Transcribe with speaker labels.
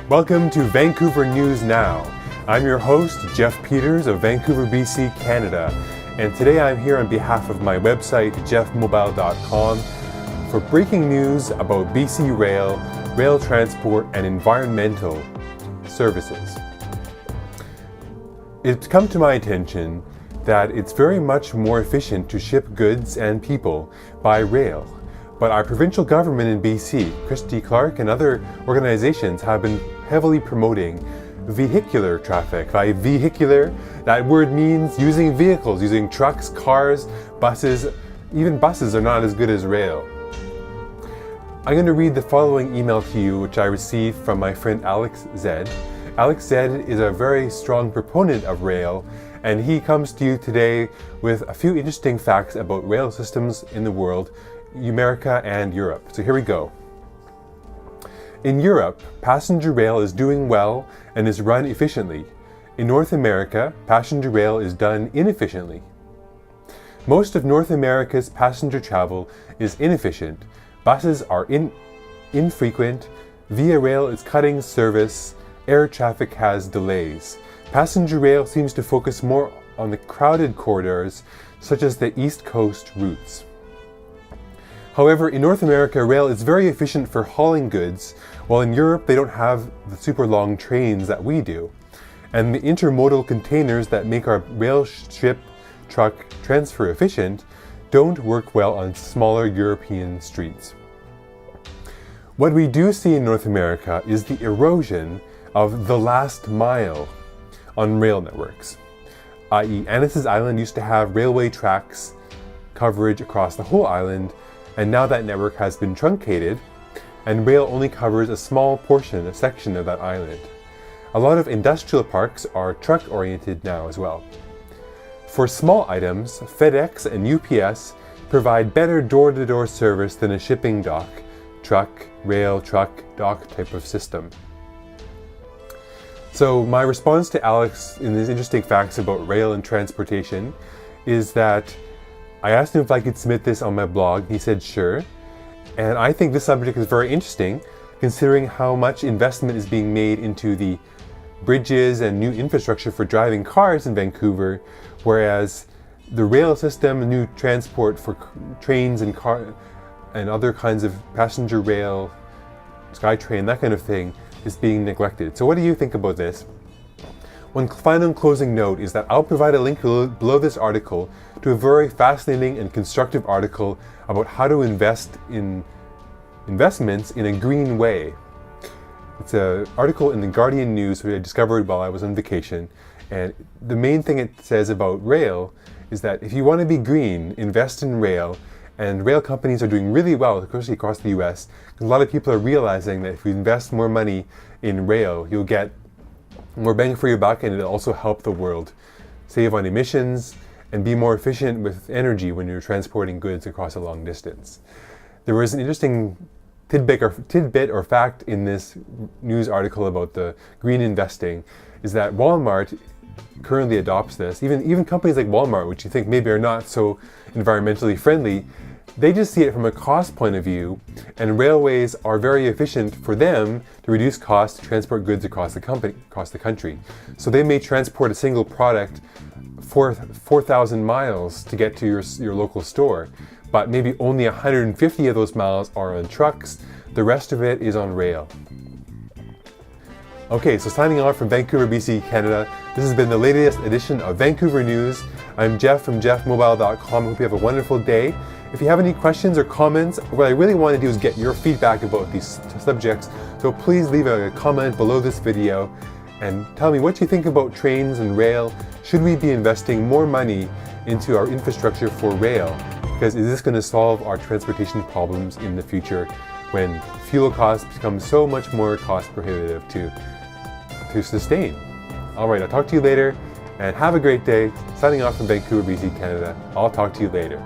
Speaker 1: Welcome to Vancouver News Now. I'm your host, Jeff Peters of Vancouver, BC, Canada. And today I'm here on behalf of my website, Geoffmobile.com, for breaking news about BC Rail, rail transport, and environmental services. It's come to my attention that it's very much more efficient to ship goods and people by rail. But our provincial government in BC, Christy Clark and other organizations have been heavily promoting vehicular traffic. By vehicular, that word means using vehicles, using trucks, cars, buses. Even buses are not as good as rail. I'm going to read the following email to you, which I received from my friend Alex Zed. Alex Zed is a very strong proponent of rail, and he comes to you today with a few interesting facts about rail systems in the world, America and Europe. So here we go. In Europe, passenger rail is doing well and is run efficiently. In North America, passenger rail is done inefficiently. Most of North America's passenger travel is inefficient. Buses are infrequent, via rail is cutting service, air traffic has delays. Passenger rail seems to focus more on the crowded corridors, such as the East Coast routes. However, in North America, rail is very efficient for hauling goods, while in Europe they don't have the super long trains that we do. And the intermodal containers that make our rail, ship, truck transfer efficient don't work well on smaller European streets. What we do see in North America is the erosion of the last mile on rail networks, i.e. Annis's Island used to have railway tracks coverage across the whole island, and now that network has been truncated, and rail only covers a small portion, a section of that island. A lot of industrial parks are truck-oriented now as well. For small items, FedEx and UPS provide better door-to-door service than a shipping dock, truck, rail, truck, dock type of system. So my response to Alex in these interesting facts about rail and transportation is that I asked him if I could submit this on my blog. He said sure. And I think this subject is very interesting, considering how much investment is being made into the bridges and new infrastructure for driving cars in Vancouver, whereas the rail system, new transport for trains and car and other kinds of passenger rail, SkyTrain, that kind of thing, is being neglected. So what do you think about this? One final closing note is that I'll provide a link below this article to a very fascinating and constructive article about how to invest in investments in a green way. It's an article in the Guardian News which I discovered while I was on vacation, and the main thing it says about rail is that if you want to be green, invest in rail, and rail companies are doing really well, especially across the US. A lot of people are realizing that if you invest more money in rail, you'll get more bang for your buck, and it'll also help the world save on emissions and be more efficient with energy when you're transporting goods across a long distance. There was an interesting tidbit or fact in this news article about the green investing, is that Walmart currently adopts this. Even companies like Walmart, which you think maybe are not so environmentally friendly, they just see it from a cost point of view, and railways are very efficient for them to reduce costs to transport goods across the country. So they may transport a single product 4,000 miles to get to your local store, but maybe only 150 of those miles are on trucks, the rest of it is on rail. Okay, so signing off from Vancouver, BC, Canada, this has been the latest edition of Vancouver News. I'm Jeff from Geoffmobile.com. Hope you have a wonderful day. If you have any questions or comments, what I really want to do is get your feedback about these subjects, so please leave a comment below this video and tell me what you think about trains and rail. Should we be investing more money into our infrastructure for rail? Because is this going to solve our transportation problems in the future when fuel costs become so much more cost prohibitive to sustain? All right, I'll talk to you later, and have a great day. Signing off from Vancouver, BC, Canada. I'll talk to you later.